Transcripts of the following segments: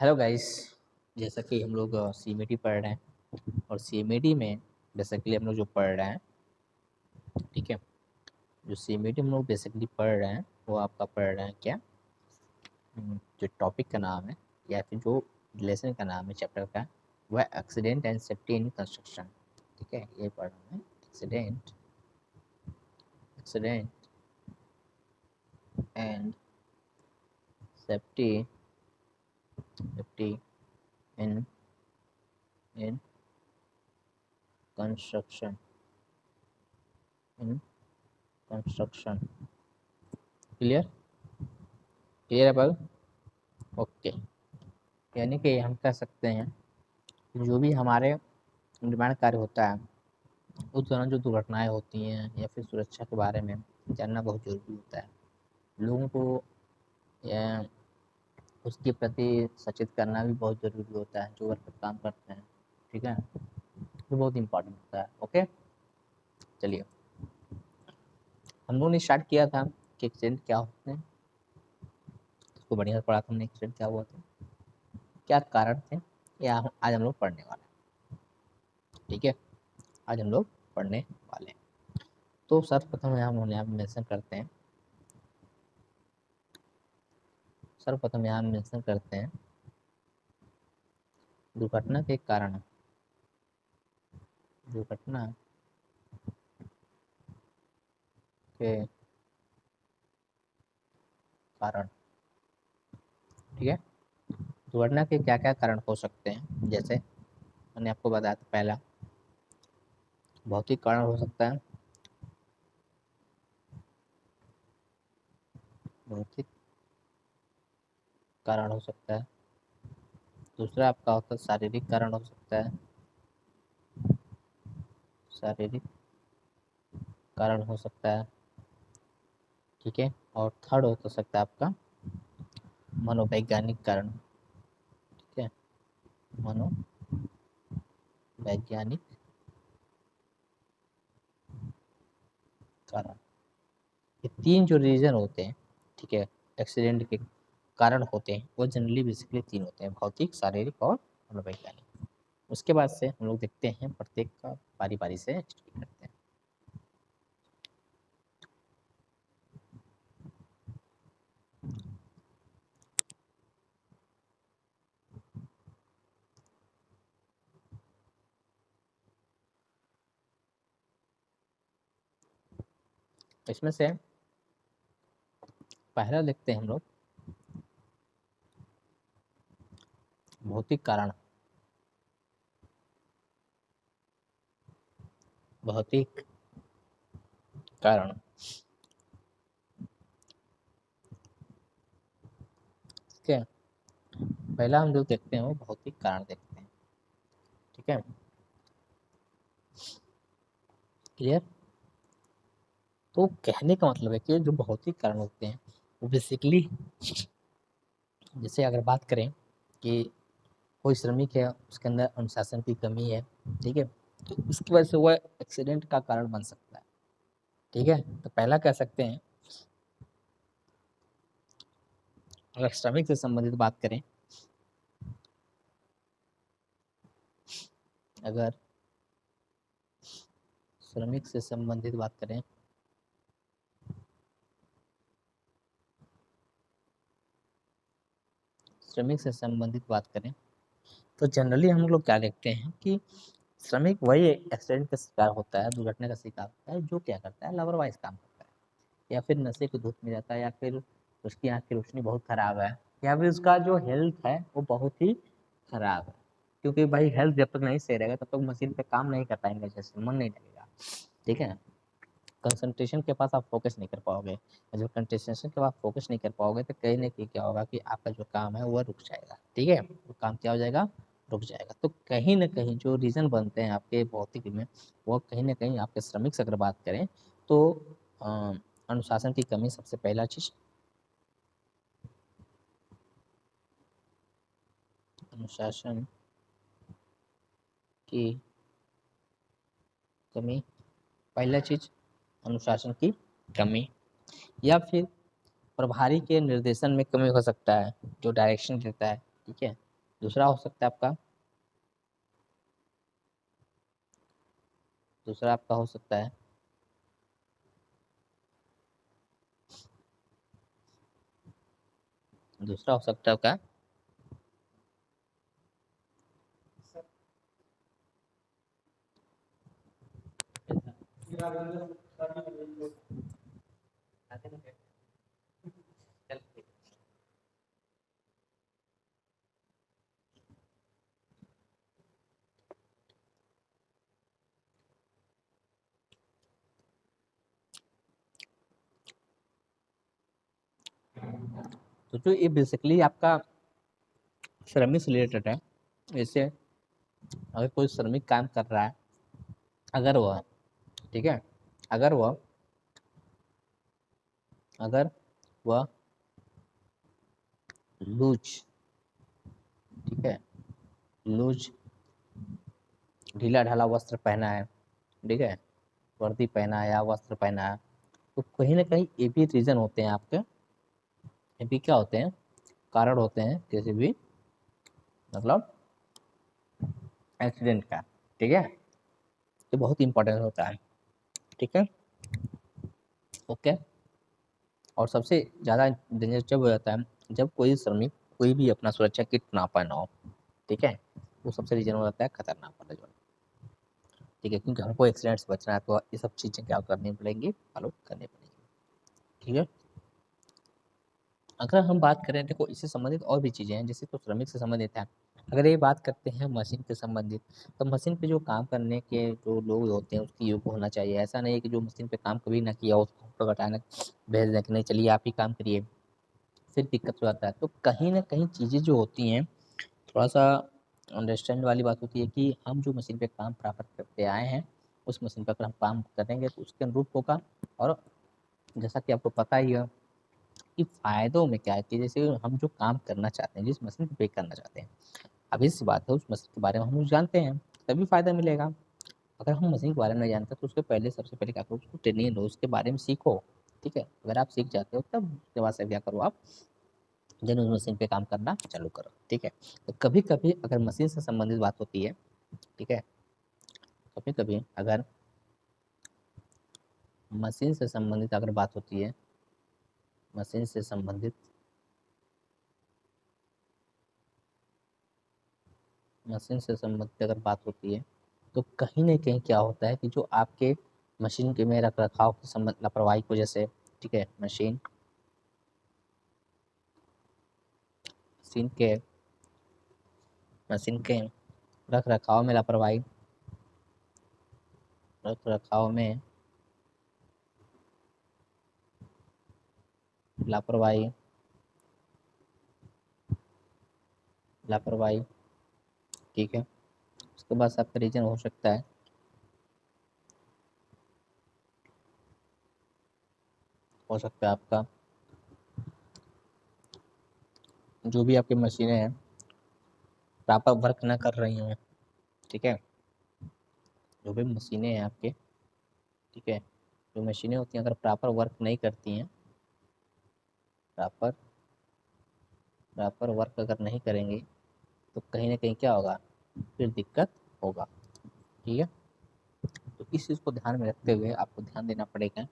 Hello guys. जैसा कि हम लोग सीएमईटी पढ़ रहे हैं और सीएमईटी में बेसिकली हम लोग जो पढ़ रहे हैं, ठीक है, जो सीएमईटी हम लोग बेसिकली पढ़ रहे हैं वो आपका पढ़ रहे हैं क्या, जो टॉपिक का नाम है या फिर जो लेसन का नाम है चैप्टर का, वह accident and safety in construction. ठीक है, ये पढ़ रहे हैं accident accident and safety safety in in construction in construction. Clear clear है पर ओके। यानी कि हम कह सकते हैं कि जो भी हमारे निर्माण कार्य होता है उस दौरान जो दुर्घटनाएं होती हैं या फिर सुरक्षा के बारे में जानना बहुत जरूरी होता है। लोगों को अ, उसके प्रति सचेत करना भी बहुत जरूरी होता है जो वर्कर काम करते हैं। ठीक है, तो बहुत इम्पोर्टेंट होता है। ओके, चलिए हम लोगों ने स्टार्ट किया था कि एक्सीडेंट क्या होते हैं, उसको बढ़िया से पढ़ा था हमने। एक्सीडेंट क्या हुआ था, क्या कारण थे, या आज हम लोग पढ़ने वाले हैं। ठीक है, आज हम लोग पढ़ने वाले हैं। तो सर्वप्रथम हम यहाँ मेंशन करते हैं सर्वप्रथम यहाँ मेंशन करते हैं दुर्घटना के कारण। दुर्घटना के कारण, ठीक है, दुर्घटना के क्या क्या कारण हो सकते हैं। जैसे मैंने आपको बताया था, पहला भौतिक कारण हो सकता है। भौतिक कारण हो सकता है। दूसरा आपका होता है शारीरिक कारण हो सकता है। शारीरिक कारण हो सकता है, ठीक है। और थर्ड हो सकता है आपका मनोवैज्ञानिक कारण। ठीक है, मनोवैज्ञानिक कारण। ये तीन जो रीजन होते हैं, ठीक है, एक्सीडेंट के कारण होते हैं, वो जनरली बेसिकली तीन होते हैं: भौतिक, शारीरिक और मनोवैज्ञानिक। उसके बाद से हम लोग देखते हैं प्रत्येक का बारी बारी से स्टडी करते हैं। इसमें से पहला देखते हैं हम लोग भौतिक कारण। भौतिक कारण, ठीक है। पहला हम जो देखते हैं वो भौतिक कारण देखते हैं। ठीक है, क्लियर। तो कहने का मतलब है कि जो भौतिक कारण होते हैं वो बेसिकली, जैसे अगर बात करें कि कोई श्रमिक है, उसके अंदर अनुशासन की कमी है, ठीक है, तो उसकी वजह से वह एक्सीडेंट का कारण बन सकता है। ठीक है, तो पहला कह सकते हैं, अगर श्रमिक से संबंधित बात करें, अगर श्रमिक से संबंधित बात करें श्रमिक से संबंधित बात करें तो जनरली हम लोग क्या देखते हैं कि श्रमिक वही एक्सीडेंट का शिकार होता है, दुर्घटना का शिकार होता है, जो क्या करता है, लापरवाही काम करता है, या फिर नशे की धुत में जाता है, या फिर उसकी आँख की रोशनी बहुत खराब है, या फिर उसका जो हेल्थ है वो बहुत ही खराब है। क्योंकि भाई हेल्थ जब तक नहीं सही रहेगा तब तक मशीन पे काम नहीं कर पाएंगे, जैसे मन नहीं लगेगा। ठीक है, कंसंट्रेशन के पास आप फोकस नहीं कर पाओगे, और जब कंसंट्रेशन के बाद फोकस नहीं कर पाओगे तो कहीं ना कहीं क्या होगा कि आपका जो काम है वह रुक जाएगा। ठीक है, वो काम क्या हो जाएगा, रुक जाएगा। तो कहीं ना कहीं जो रीजन बनते हैं आपके भौतिक में, वो कहीं ना कहीं आपके श्रमिक से अगर बात करें तो अनुशासन की कमी सबसे पहला चीज। अनुशासन की कमी, पहला चीज अनुशासन की कमी, या फिर प्रभारी के निर्देशन में कमी हो सकता है, जो डायरेक्शन देता है। ठीक है, दूसरा हो सकता है आपका, दूसरा आपका हो सकता है दूसरा हो सकता है आपका तो जो ये बेसिकली आपका श्रमिक से रिलेटेड है। जैसे अगर कोई श्रमिक काम कर रहा है, अगर वह, ठीक है, अगर वह अगर वह लूज, ठीक है, लूज ढीला ढाला वस्त्र पहना है, ठीक है, वर्दी पहना है या वस्त्र पहना है, तो कहीं ना कहीं ये भी रीजन होते हैं आपके, ये भी क्या होते हैं, कारण होते हैं किसी भी मतलब एक्सीडेंट का। ठीक है, ये बहुत इंपॉर्टेंट होता है। ठीक है, ओके। और सबसे ज़्यादा डेंजर जब हो जाता है जब कोई श्रमिक कोई भी अपना सुरक्षा किट ना पहना हो। ठीक है, वो सबसे रीजन हो जाता है खतरनाक वाला जो। ठीक है, क्योंकि हमको एक्सीडेंट से बचना है तो ये सब चीज़ें क्या करनी पड़ेंगी, फॉलो करनी पड़ेंगी। ठीक है, अगर हम बात करें, देखो इससे संबंधित और भी चीज़ें हैं, जैसे तो श्रमिक से संबंधित है। अगर ये बात करते हैं मशीन के संबंधित, तो मशीन पे जो काम करने के जो लोग होते हैं उसकी योग्य होना चाहिए। ऐसा नहीं है कि जो मशीन पे काम कभी ना किया हो उसको फोटो अचानक भेज दें कि नहीं चलिए आप ही काम करिए, फिर दिक्कत हो जाता है। तो कहीं ना कहीं चीज़ें जो होती हैं थोड़ा सा अंडरस्टैंड वाली बात होती है कि हम जो मशीन पे काम प्राप्त करते आए हैं उस मशीन पर अगर हम काम करेंगे तो उसके अनुरूप होगा। और जैसा कि आपको पता ही है कि फ़ायदों में क्या है कि जैसे हम जो काम करना चाहते हैं, जिस मशीन पे करना चाहते हैं, अब इस बात है उस मशीन के बारे में हम लोग जानते हैं तभी फ़ायदा मिलेगा। अगर हम मशीन के बारे में नहीं जानते तो उसके पहले सबसे पहले क्या करो, उसको ट्रेनिंग लो, उसके बारे में सीखो। ठीक है, अगर आप सीख जाते हो तब उसके बाद से क्या करो, आप जन उस मशीन पे काम करना चालू करो। ठीक है, तो कभी कभी अगर मशीन से संबंधित बात होती है, ठीक है, कभी कभी अगर मशीन से संबंधित अगर बात होती है, मशीन से संबंधित मशीन से संबंधित अगर बात होती है तो कहीं ना कहीं क्या होता है कि जो आपके मशीन के में रख रखाव की संबंध लापरवाही की वजह से, ठीक है, मशीन के मशीन के रख रखाव में लापरवाही, रख रखाव में लापरवाही लापरवाही ठीक है, उसके बाद आपका रीजन हो सकता है, हो सकता है आपका जो भी आपकी मशीनें हैं प्रॉपर वर्क ना कर रही हैं। ठीक है, जो भी मशीनें हैं आपके, ठीक है, जो मशीनें होती हैं अगर प्रॉपर वर्क नहीं करती हैं, प्रॉपर प्रॉपर वर्क अगर नहीं करेंगी तो कहीं ना कहीं क्या होगा, फिर दिक्कत होगा। ठीक है, तो इस चीज़ को ध्यान में रखते हुए आपको ध्यान देना पड़ेगा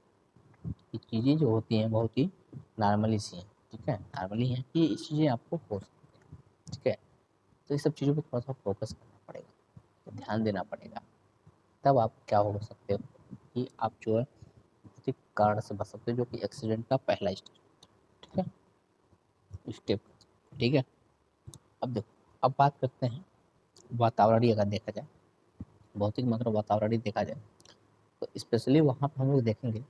कि चीज़ें जो होती हैं बहुत ही नॉर्मली सी हैं। ठीक है, नॉर्मली हैं कि ये चीज़ें आपको हो सकती हैं। ठीक है, तो इस सब चीज़ों पर थोड़ा सा फोकस करना पड़ेगा, तो ध्यान देना पड़ेगा, तब आप क्या हो सकते हो कि आप जो है किसी कारण से बच सकते हो, जो कि एक्सीडेंट का पहला स्टेप। ठीक है, स्टेप। ठीक है, अब देखो, अब बात करते हैं वातावरणीय, अगर देखा जाए भौतिक मतलब वातावरणीय देखा जाए तो स्पेशली वहाँ पर हम लोग देखेंगे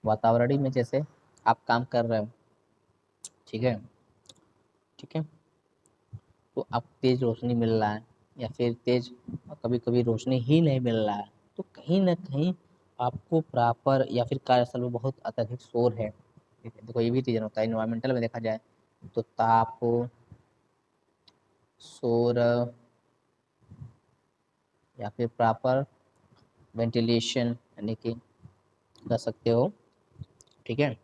वातावरणीय में, जैसे आप काम कर रहे हो, ठीक है, ठीक है, तो आप तेज रोशनी मिल रहा है या फिर तेज कभी कभी रोशनी ही नहीं मिल रहा है, तो कहीं ना कहीं आपको प्रॉपर या फिर कार्यस्थल में बहुत अत्यधिक शोर है। ठीक है, देखो ये भी रीजन होता है। इन्वायरमेंटल में देखा जाए तो ताप, शोर या फिर प्रॉपर वेंटिलेशन यानी कि कर सकते हो। ठीक है,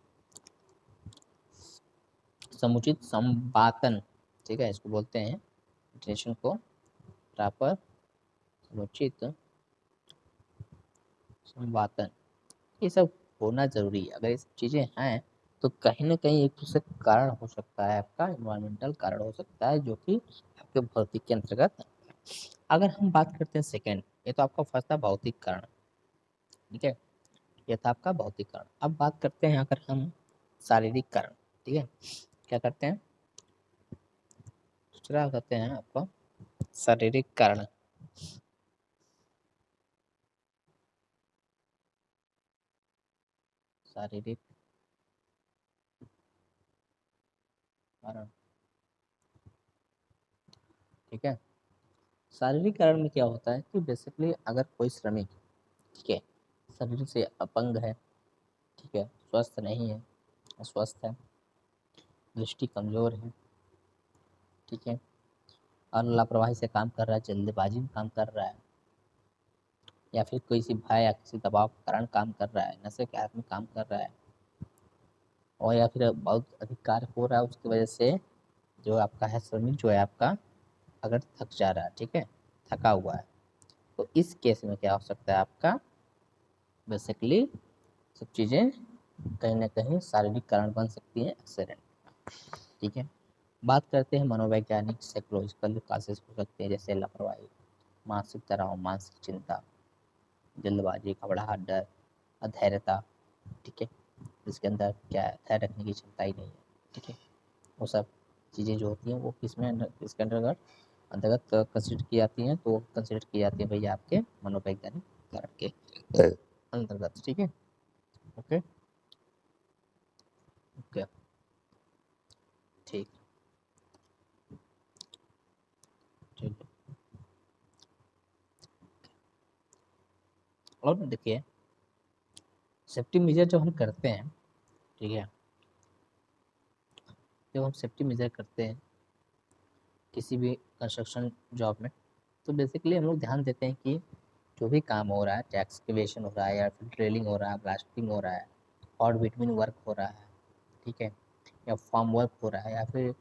समुचित संवातन ठीक है, इसको बोलते हैं इंटरनेशन को प्रॉपर समुचित संवातन। ये सब होना जरूरी है। अगर ये सब चीज़ें हैं तो कहीं ना कहीं एक दूसरे कारण हो सकता है, आपका इन्वायरमेंटल कारण हो सकता है, जो कि आपके भौतिक के अंतर्गत। अगर हम बात करते हैं सेकंड, ये तो आपका फर्स्ट था भौतिक कारण, ठीक है, ये था आपका भौतिक कारण। अब बात करते हैं अगर हम शारीरिक कारण, ठीक है, क्या करते हैं, दूसरा कहते हैं आपका शारीरिक कारण। शारीरिक कारण, ठीक है। शारीरिक कारण में क्या होता है कि बेसिकली अगर कोई श्रमिक, ठीक है, शरीर से अपंग है, ठीक है, स्वस्थ नहीं है, अस्वस्थ है, दृष्टि कमजोर है, ठीक है, और लापरवाही से काम कर रहा है, जल्दबाजी में काम कर रहा है, या फिर किसी भय या किसी दबाव के कारण काम कर रहा है, नशे के हाथ में काम कर रहा है, और या फिर बहुत अधिक कार्य हो रहा है, उसकी वजह से जो आपका है श्रमिक जो है आपका अगर थक जा रहा है, ठीक है, थका हुआ है, तो इस केस में क्या हो सकता है आपका बेसिकली सब चीज़ें कहीं ना कहीं शारीरिक कारण बन सकती हैं एक्सीडेंट, ठीक है। बात करते हैं मनोवैज्ञानिक साइकोलॉजिकल कासेस हो सकते हैं, जैसे लापरवाही, मानसिक तनाव, मानसिक चिंता, जल्दबाजी, घबराहट, डर, अधैर्यता, ठीक है, इसके अंदर क्या है, धैर्य रखने की क्षमता ही नहीं है, ठीक है, वो सब चीज़ें जो होती हैं वो किसमें इसके अंतर्गत अंतर्गत कंसिडर की जाती हैं, तो कंसिडर की जाती है भैया आपके मनोवैज्ञानिक कारण के अंतर्गत, ठीक है। ओके ओके, ठीक, ठीक है। और देखिए सेफ्टी मेजर जब हम करते हैं, ठीक है, जब हम सेफ्टी मेजर करते हैं किसी भी कंस्ट्रक्शन जॉब में, तो बेसिकली हम लोग ध्यान देते हैं कि जो भी काम हो रहा है, चाहे एक्सकेवेशन हो रहा है या फिर ड्रिलिंग हो रहा है, ब्लास्टिंग हो रहा है, और बिटवीन वर्क हो रहा है, ठीक है, या फार्म वर्क हो रहा है, या फिर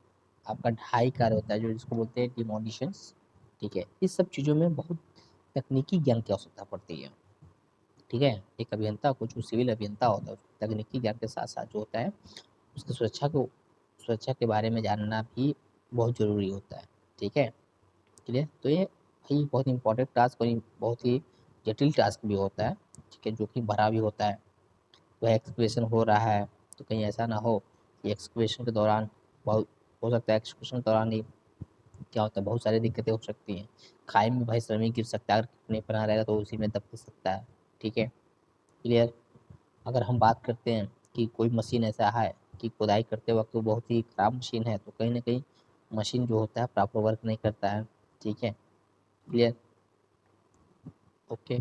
आपका ढाई कार्य होता है जो जिसको बोलते हैं डिमोलिशंस, ठीक है, इस सब चीज़ों में बहुत तकनीकी ज्ञान की आवश्यकता पड़ती है, ठीक है। एक अभियंता को, जो सिविल अभियंता होता है, तकनीकी ज्ञान के साथ साथ जो होता है उसकी सुरक्षा के बारे में जानना भी बहुत ज़रूरी होता है, ठीक है, क्लियर। तो ये भाई बहुत इंपॉर्टेंट टास्क और बहुत ही जटिल टास्क भी होता है, ठीक है, जो कि भरा भी होता है। वह एक्सकवेशन हो रहा है तो कहीं ऐसा ना हो कि एक्सकवेशन के दौरान बहुत हो सकता है, एक्सकवेशन के दौरान ही क्या होता है, बहुत सारी दिक्कतें हो सकती हैं। खाई में भाई श्रमिक गिर सकता है, अगर नहीं बना रहेगा तो उसी में दब सकता है, ठीक है, क्लियर। अगर हम बात करते हैं कि कोई मशीन ऐसा है कि खुदाई करते वक्त वो बहुत ही खराब मशीन है, तो कहीं ना कहीं मशीन जो होता है प्रॉपर वर्क नहीं करता है, ठीक है, क्लियर, ओके।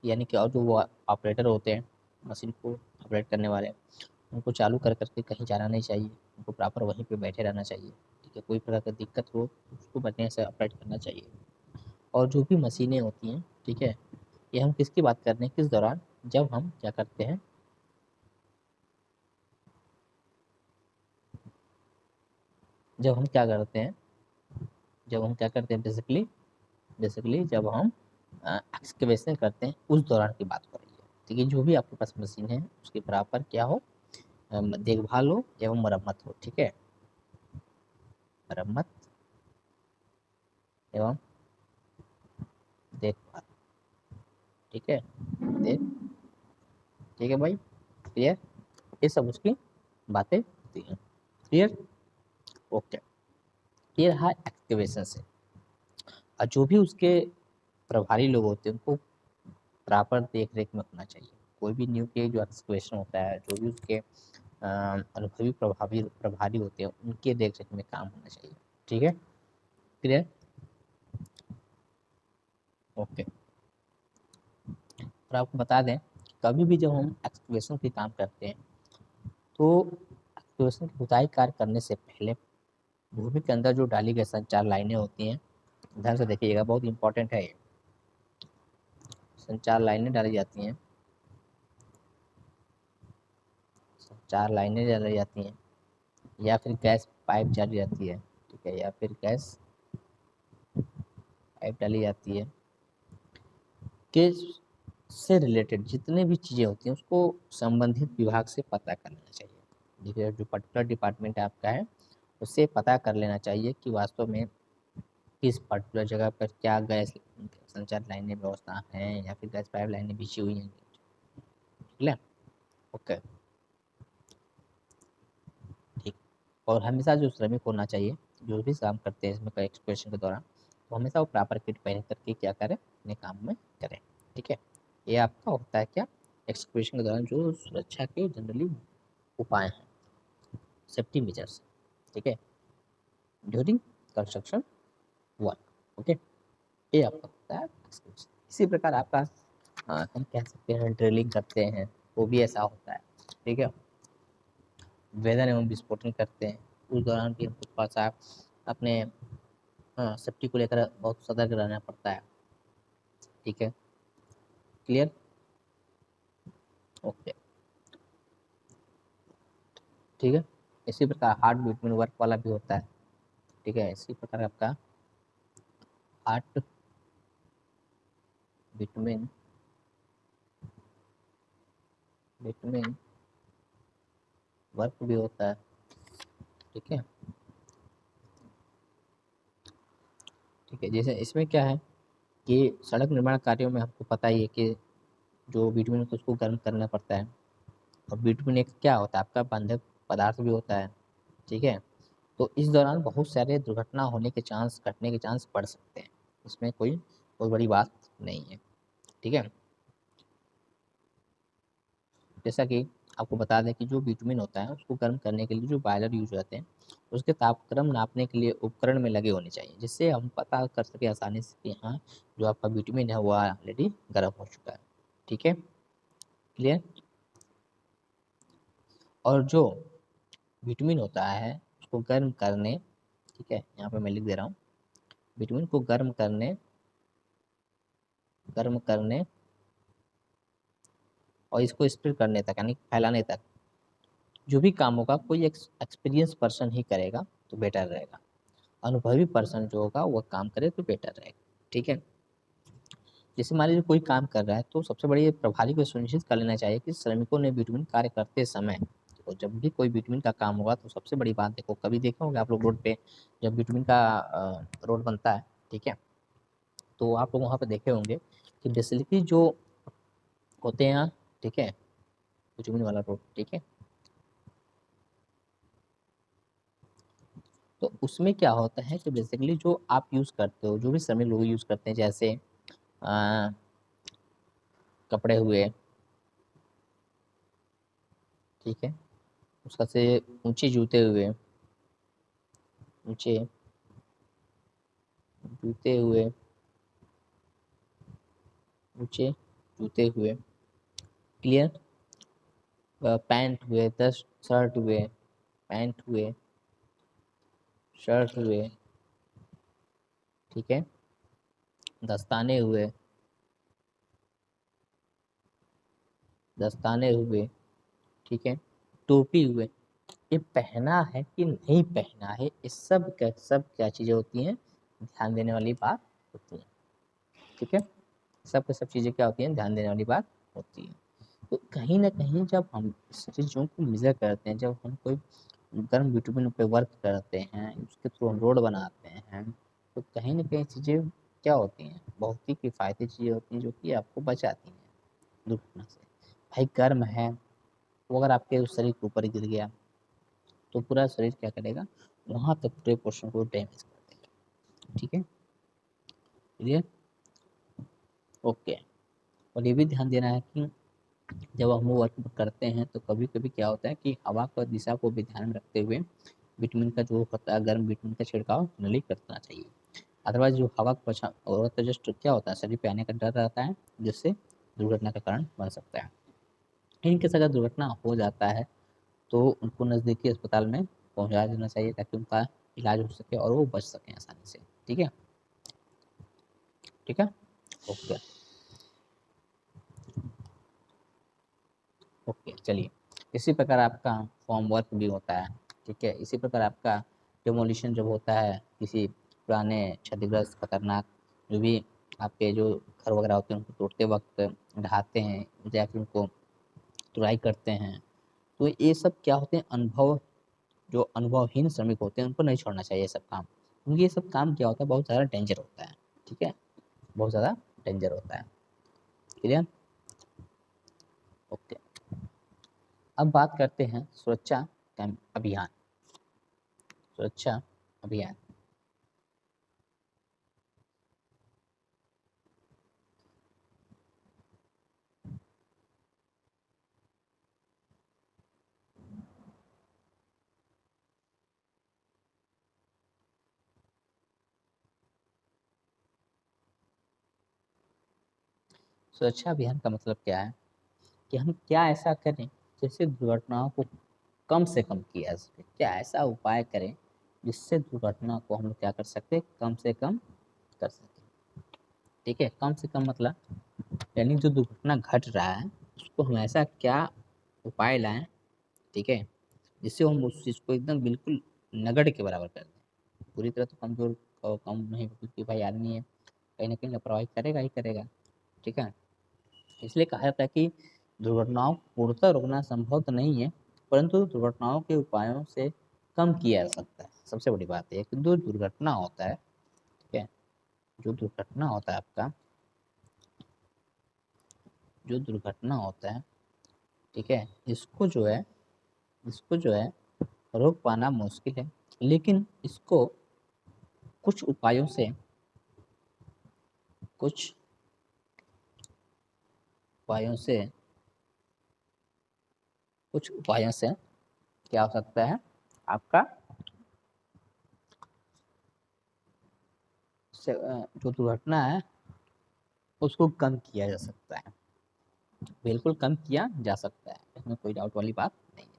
यानी कि और जो वो ऑपरेटर होते हैं मशीन को ऑपरेट करने वाले, उनको चालू कर करके कहीं जाना नहीं चाहिए, उनको प्रॉपर वहीं पे बैठे रहना चाहिए, ठीक है, कोई प्रकार की दिक्कत हो उसको बढ़िया से ऑपरेट करना चाहिए। और जो भी मशीनें होती हैं, ठीक है, ये हम किसकी बात कर रहे हैं, किस दौरान, जब हम क्या करते हैं, जब हम क्या करते हैं, जब हम क्या करते हैं बेसिकली, जब हम एक्सकेवेशन करते हैं उस दौरान की बात हो रही है, ठीक है। जो भी आपके पास मशीन है उसके बराबर क्या हो, देखभाल हो एवं मरम्मत हो, ठीक है, मरम्मत एवं देखभाल, ठीक है, देख, ठीक है भाई, क्लियर, ये सब उसकी बातें होती हैं, क्लियर, ओके। ये रहा एक्टिवेशन से। और जो भी उसके प्रभारी लोग होते हैं उनको प्रॉपर देख रेख में होना चाहिए। कोई भी न्यू के जो एक्सक्वेशन होता है, जो भी उसके अनुभवी प्रभारी होते हैं उनके देख रेख में काम होना चाहिए, ठीक है, क्लियर, ओके। और आपको बता दें कभी भी जब हम एक्सक्वेशन की काम करते हैं तो एक्सक्वेशन की खुदाई कार्य करने से पहले भूमि के अंदर जो डाली गई संचार लाइनें होती हैं, ध्यान से देखिएगा, बहुत इंपॉर्टेंट है ये, संचार लाइनें डाली जाती हैं, संचार लाइनें डाली जाती हैं, या फिर गैस पाइप जारी रहती है, ठीक है, या फिर गैस पाइप डाली जाती है, के से रिलेटेड जितने भी चीज़ें होती हैं उसको संबंधित विभाग से पता कर लेना चाहिए। देखिए जो पर्टिकुलर डिपार्टमेंट आपका है उससे पता कर लेना चाहिए कि वास्तव में किस पर्टिकुलर जगह पर क्या गैस संचार लाइनें व्यवस्था हैं या फिर गैस पाइप लाइनें बिछी हुई हैं, ठीक है। ओके, ठीक। और हमेशा जो श्रमिक होना चाहिए जो भी काम करते हैं इसमें एक्सप्रेशन के दौरान, तो हमेशा वो प्रॉपर किट पहन करके क्या करें, अपने काम में करें, ठीक है। ये आपका होता है क्या, एक्सक्वेशन के दौरान जो सुरक्षा के जनरली उपाय हैं, सेफ्टी मेजर्स, ठीक है, ड्यूरिंग कंस्ट्रक्शन वर्क। ओके, ये आपका होता है excavation। इसी प्रकार आपका हम कह सकते हैं ड्रिलिंग करते हैं, वो भी ऐसा होता है, ठीक है। वेदन एवं विस्फोटन करते हैं उस दौरान भी हमको थोड़ा सा अपने सेफ्टी को लेकर बहुत सतर्क रहना पड़ता है, ठीक है, क्लियर। ओके, ठीक है। इसी प्रकार हार्ट बिटवीन वर्क वाला भी होता है, ठीक है। इसी प्रकार आपका हार्ट बिटवीन बिटवीन वर्क भी होता है, ठीक है, ठीक है। जैसे इसमें क्या है कि सड़क निर्माण कार्यों में आपको पता ही है कि जो बिटवीन को उसको गर्म करना पड़ता है, और बिटवीन एक क्या होता है आपका बंधक पदार्थ भी होता है, ठीक है। तो इस दौरान बहुत सारे दुर्घटना होने के चांस, घटने के चांस बढ़ सकते हैं, इसमें कोई बहुत बड़ी बात नहीं है, ठीक है। जैसा कि आपको बता दें कि जो बिटुमिन होता है उसको गर्म करने के लिए जो बॉयलर यूज होते हैं उसके तापक्रम नापने के लिए उपकरण में लगे होने चाहिए, जिससे हम पता कर सके आसानी से कि हाँ जो आपका बिटुमिन है वो ऑलरेडी गर्म हो चुका है, ठीक है, क्लियर। और जो बिटुमिन होता है उसको गर्म करने, ठीक है, यहाँ पे मैं लिख दे रहा हूँ, बिटुमिन को गर्म करने और इसको स्प्रे करने तक यानी फैलाने तक जो भी काम होगा कोई एक्सपीरियंस पर्सन ही करेगा तो बेटर रहेगा, अनुभवी पर्सन जो होगा वो काम करे तो बेटर रहेगा, ठीक है। जैसे मान लीजिए कोई काम कर रहा है तो सबसे बड़ी प्रभारी को सुनिश्चित कर लेना चाहिए कि श्रमिकों ने बिटवीन कार्य करते समय, तो जब भी कोई बिटवीन का काम होगा तो सबसे बड़ी बात देखो, कभी देखे होंगे आप लोग रोड पे जब बिटवीन का रोड बनता है, ठीक है, तो आप लोग वहाँ पे देखे होंगे कि बेसिकली जो होते हैं, ठीक है, बिटवीन वाला रोड, ठीक है, तो उसमें क्या होता है कि बेसिकली जो आप यूज़ करते हो, जो भी श्रमिक लोग यूज़ करते हैं, जैसे आ, कपड़े हुए, ठीक है, उसका से ऊंचे जूते हुए, ऊंचे जूते हुए, ऊंचे जूते हुए, क्लियर, पैंट हुए, 10 शर्ट हुए, पैंट हुए, शर्ट हुए, ठीक है, दस्ताने हुए, दस्ताने हुए, ठीक है, टोपी हुए, ये पहना है कि नहीं पहना है, ये सब क्या चीज़ें होती हैं, ध्यान देने वाली बात होती है, ठीक है, सब सब चीज़ें क्या होती हैं, ध्यान देने वाली बात होती है। तो कहीं ना कहीं जब हम इस चीज़ों को मेजर करते हैं, जब हम कोई गर्म बिटुमिन पे वर्क करते हैं, उसके थ्रू हम रोड बनाते हैं, तो कहीं ना कहीं चीज़ें क्या होती हैं, बहुत ही किफ़ायती चीज़ें होती हैं जो कि आपको बचाती हैं दुर्घटना से। भाई गर्म है, वो अगर आपके उस शरीर के ऊपर गिर गया तो पूरा शरीर क्या करेगा, वहाँ तक पूरे पोर्शन को डैमेज कर देगा, ठीक है, क्लियर, ओके। और ये भी ध्यान देना है कि जब हम वर्क करते हैं तो कभी कभी क्या होता है कि हवा का दिशा को भी ध्यान में रखते हुए विटामिन का जो होता है गर्म विटामिन का छिड़काव नली करना चाहिए, अदरवाइज जो हवा का पछा और तो जस्ट क्या होता है शरीर पे आने का डर रहता है, जिससे दुर्घटना का कारण बन सकता है। इनके साथ अगर दुर्घटना हो जाता है तो उनको नज़दीकी अस्पताल में पहुंचा देना चाहिए ताकि उनका इलाज हो सके और वो बच सकें आसानी से, ठीक है, ठीक है, ओके, ओके, चलिए। इसी प्रकार आपका फॉर्म वर्क भी होता है, ठीक है। इसी प्रकार आपका डिमोलिशन जब होता है किसी पुराने क्षतिग्रस्त खतरनाक जो भी आपके जो घर वगैरह होते हैं उनको तोड़ते वक्त ढहाते हैं या फिर उनको तुड़ाई करते हैं, तो ये सब क्या होते हैं, जो अनुभवहीन श्रमिक होते हैं उनको नहीं छोड़ना चाहिए ये सब काम, क्योंकि ये सब काम क्या होता है, बहुत ज़्यादा डेंजर होता है। ठीक है, बहुत ज़्यादा डेंजर होता है। क्लियर? ओके। अब बात करते हैं सुरक्षा अभियान। सुरक्षा अभियान सुरक्षा अभियान का मतलब क्या है कि हम क्या ऐसा करें जिससे दुर्घटनाओं को कम से कम किया जा सके, क्या ऐसा उपाय करें जिससे दुर्घटना को हम लोग क्या कर सकते, कम से कम कर सकें। ठीक है, कम से कम मतलब यानी जो दुर्घटना घट रहा है उसको हम ऐसा क्या उपाय लाएं, ठीक है, जिससे हम उस चीज़ को एकदम बिल्कुल नगण्य के बराबर कर दें। पूरी तरह तो कमजोर कम नहीं, क्योंकि भाई आदमी है, कहीं ना कहीं लापरवाही करेगा ही करेगा। ठीक है, इसलिए कहा जाता है कि दुर्घटनाओं को पूर्णतः रोकना संभव तो नहीं है, परंतु दुर्घटनाओं के उपायों से कम किया जा सकता है। सबसे बड़ी बात है कि जो दुर्घटना होता है, ठीक है, जो दुर्घटना होता है आपका, जो दुर्घटना होता है, ठीक है, इसको जो है रोक पाना मुश्किल है, लेकिन इसको कुछ उपायों से कुछ उपायों से कुछ उपायों से क्या हो सकता है आपका जो दुर्घटना है उसको कम किया जा सकता है, बिल्कुल कम किया जा सकता है, इसमें कोई डाउट वाली बात नहीं है।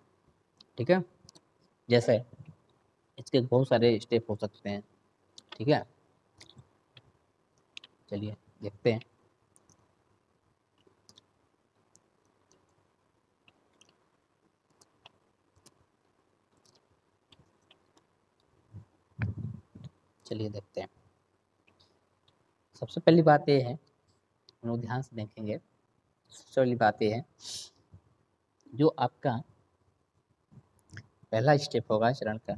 ठीक है, जैसे इसके बहुत सारे स्टेप हो सकते हैं। ठीक है, चलिए देखते हैं। चलिए देखते हैं। सबसे पहली बात ये है, हम लोग ध्यान से देखेंगे। सबसे पहली बात ये है, जो आपका पहला स्टेप होगा चरण का,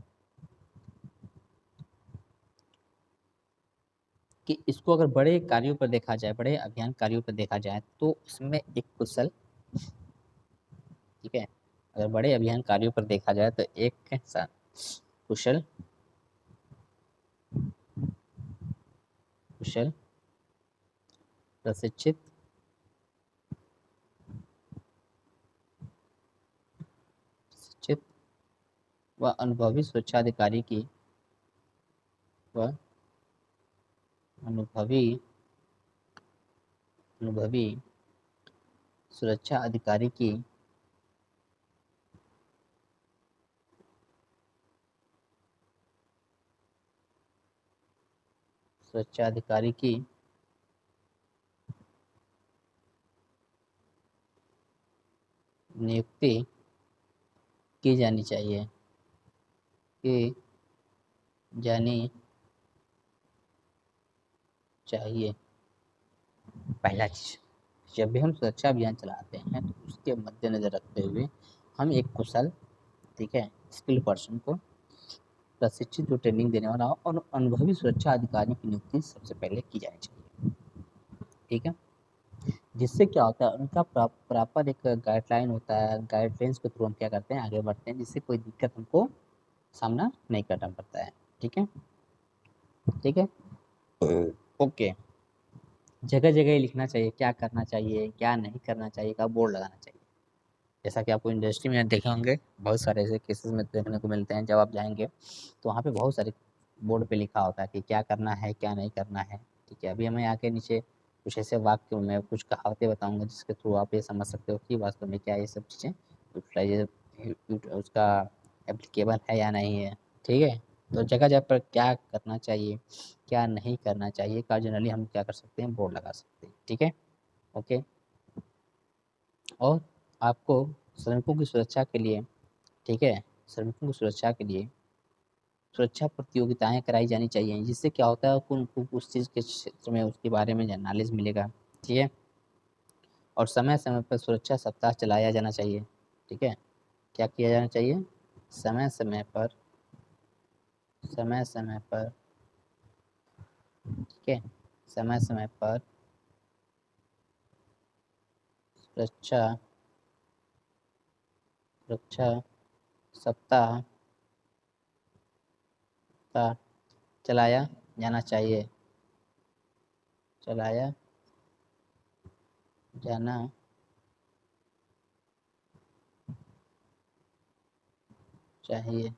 कि इसको अगर बड़े कार्यों पर देखा जाए, बड़े अभियान कार्यों पर देखा जाए, तो उसमें एक कुशल, ठीक है, अगर बड़े अभियान कार्यों पर देखा जाए तो एक कुशल कुशल प्रशिक्षित प्रशिक्षित व अनुभवी सुरक्षा अधिकारी की व अनुभवी अनुभवी सुरक्षा अधिकारी की सुरक्षा अधिकारी की नियुक्ति की जानी चाहिए, की जानी चाहिए। पहला चीज, जब भी हम सुरक्षा अभियान चलाते हैं तो उसके मद्देनजर रखते हुए हम एक कुशल, ठीक है, स्किल पर्सन को, प्रशिक्षित जो ट्रेनिंग देने वाला हो, और अनुभवी सुरक्षा अधिकारी की नियुक्ति सबसे पहले की जानी चाहिए। ठीक है, जिससे क्या होता है, उनका प्रॉपर एक गाइडलाइन होता है, गाइडलाइंस के थ्रू हम क्या करते हैं, आगे बढ़ते हैं, जिससे कोई दिक्कत हमको सामना नहीं करना पड़ता है। ठीक है, ठीक है, ओके। जगह जगह लिखना चाहिए क्या करना चाहिए, क्या नहीं करना चाहिए का बोर्ड लगाना चाहिए। जैसा कि आपको इंडस्ट्री में देखे होंगे, बहुत सारे ऐसे केसेस में देखने को मिलते हैं, जब आप जाएंगे तो वहाँ पे बहुत सारे बोर्ड पे लिखा होता है कि क्या करना है क्या नहीं करना है। ठीक है, अभी हमें आके नीचे कुछ ऐसे वाक्य में कुछ कहावतें बताऊंगा जिसके थ्रू आप ये समझ सकते हो कि वास्तव में क्या ये सब चीज़ें यूटिलाइज उसका एप्लीकेबल है या नहीं है। ठीक है, तो जगह जगह पर क्या करना चाहिए क्या नहीं करना चाहिए का जनरली हम क्या कर सकते हैं, बोर्ड लगा सकते हैं। ठीक है, ओके। और आपको श्रमिकों की सुरक्षा के लिए, ठीक है, श्रमिकों की सुरक्षा के लिए सुरक्षा प्रतियोगिताएं कराई जानी चाहिए, जिससे क्या होता है कि उनको उस चीज़ के क्षेत्र में उसके बारे में नॉलेज मिलेगा। ठीक है, और समय समय पर सुरक्षा सप्ताह चलाया जाना चाहिए। ठीक है, क्या किया जाना चाहिए? समय समय पर, समय समय पर, ठीक है, समय समय पर सुरक्षा सुरक्षा सप्ताह का चलाया जाना चाहिए, चलाया जाना चाहिए।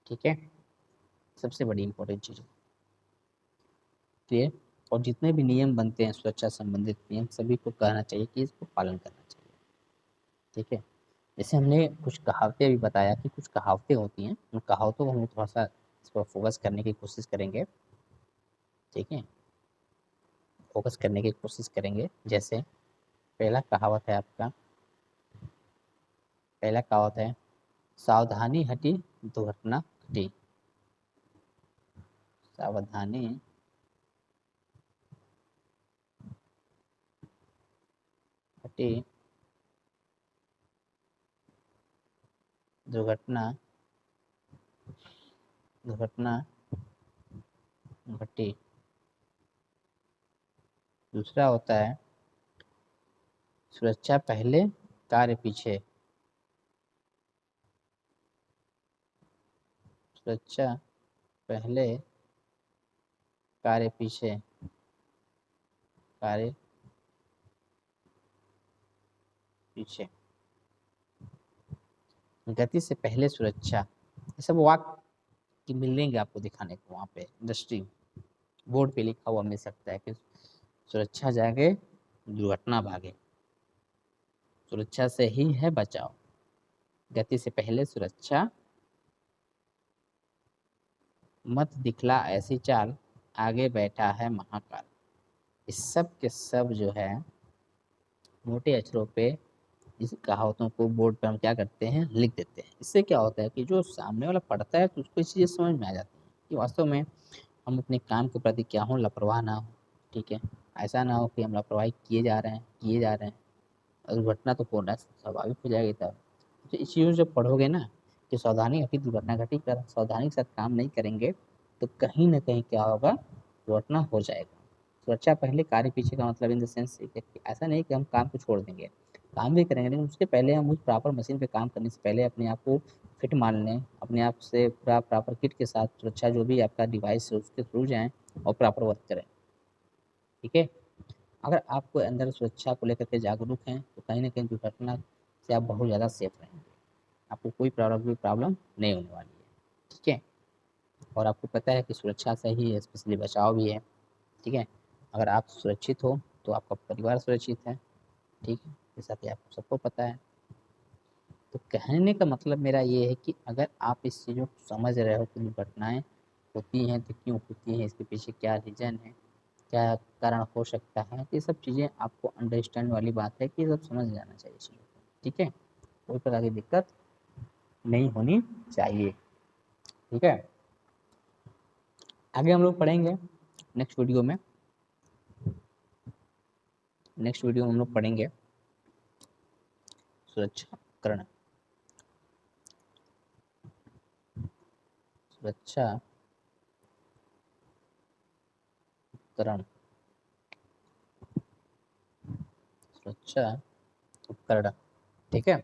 ठीक है, सबसे बड़ी इंपॉर्टेंट चीज़। क्लियर? और जितने भी नियम बनते हैं सुरक्षा संबंधित नियम, सभी को कहना चाहिए कि इसको पालन करना चाहिए। ठीक है, जैसे हमने कुछ कहावतें भी बताया कि कुछ कहावतें होती हैं, उन कहावतों को हम थोड़ा सा इस पर फोकस करने की कोशिश करेंगे। ठीक है, फोकस करने की कोशिश करेंगे। जैसे पहला कहावत है आपका, पहला कहावत है, सावधानी हटी दुर्घटना घटी। सावधानी हटी दुर्घटना दुर्घटना घटी। दूसरा होता है, सुरक्षा पहले कार्य पीछे। सुरक्षा पहले कार्य पीछे, कार्य पीछे। गति से पहले सुरक्षा, ये सब वाक्य कि मिलेंगे आपको दिखाने को वहाँ पे इंडस्ट्री बोर्ड पे लिखा हुआ मिल सकता है कि सुरक्षा जागे दुर्घटना भागे, सुरक्षा से ही है बचाव, गति से पहले सुरक्षा, मत दिखला ऐसी चाल, आगे बैठा है महाकाल। इस सब के सब जो है मोटे अक्षरों पे इस कहावतों को बोर्ड पे हम क्या करते हैं, लिख देते हैं। इससे क्या होता है कि जो सामने वाला पढ़ता है तो उसको ये चीज़ें समझ में आ जाती हैं कि वास्तव में हम अपने काम के प्रति क्या हों, लापरवाह ना हो। ठीक है, ऐसा ना हो कि हम लापरवाही किए जा रहे हैं और दुर्घटना तो होना स्वाभाविक हो जाएगी। तब तो इस चीज़ों जब पढ़ोगे ना कि सावधानी घटी दुर्घटना घटी, कर सावधानी के साथ काम नहीं करेंगे तो कहीं ना कहीं क्या होगा, दुर्घटना हो जाएगा। सुरक्षा पहले कार्य पीछे का मतलब इन द सेंस ऐसा नहीं कि हम काम को छोड़ देंगे, काम भी करेंगे, लेकिन उसके पहले हम उस प्रॉपर मशीन पे काम करने से पहले अपने आप को फिट मान लें, अपने आप से पूरा प्रॉपर किट के साथ सुरक्षा जो भी आपका डिवाइस है उसके थ्रू जाएं और प्रॉपर वर्क करें। ठीक है, अगर आपको अंदर सुरक्षा को लेकर के जागरूक हैं तो कहीं ना कहीं दुर्घटना से आप बहुत ज़्यादा सेफ रहेंगे, आपको कोई प्रॉब्लम नहीं होने वाली है। ठीक है, और आपको पता है कि सुरक्षा से ही स्पेशली बचाव भी है। ठीक है, अगर आप सुरक्षित हो तो आपका परिवार सुरक्षित है। ठीक है, जैसा कि आपको सबको पता है। तो कहने का मतलब मेरा ये है कि अगर आप इस चीज़ों को समझ रहे हो कि दुर्घटनाएं होती हैं तो क्यों होती हैं, इसके पीछे क्या रीज़न है, क्या कारण हो सकता है, तो ये सब चीज़ें आपको अंडरस्टैंड वाली बात है कि ये सब समझ जाना चाहिए चीज़ों को। ठीक है, कोई प्रकार की दिक्कत नहीं होनी चाहिए। ठीक है, आगे हम लोग पढ़ेंगे नेक्स्ट वीडियो में, नेक्स्ट वीडियो में हम लोग पढ़ेंगे सुरक्षा उपकरण, सुरक्षा उपकरण, सुरक्षा उपकरण। ठीक है,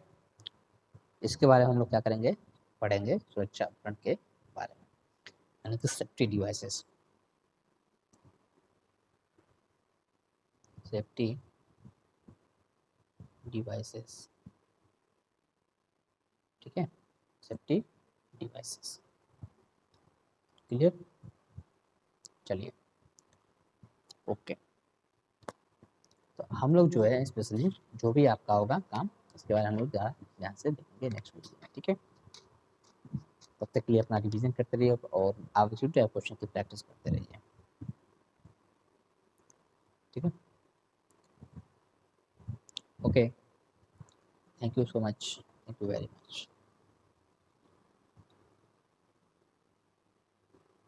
इसके बारे में हम लोग क्या करेंगे, पढ़ेंगे सुरक्षा उपकरण के बारे में, यानी कि सेफ्टी डिवाइसेस, सेफ्टी डिवाइसेस। ठीक है, सेफ्टी डिवाइसेस। क्लियर? चलिए, ओके। तो हम लोग जो है स्पेशली जो भी आपका होगा काम, इसके बारे में हम लोग ध्यान से देखेंगे नेक्स्ट वीडियो में। ठीक है, तब तक के लिए अपना रिवीजन करते रहिए और आप क्वेश्चन की प्रैक्टिस करते रहिए। ठीक है, okay, thank you so much. Thank you very much.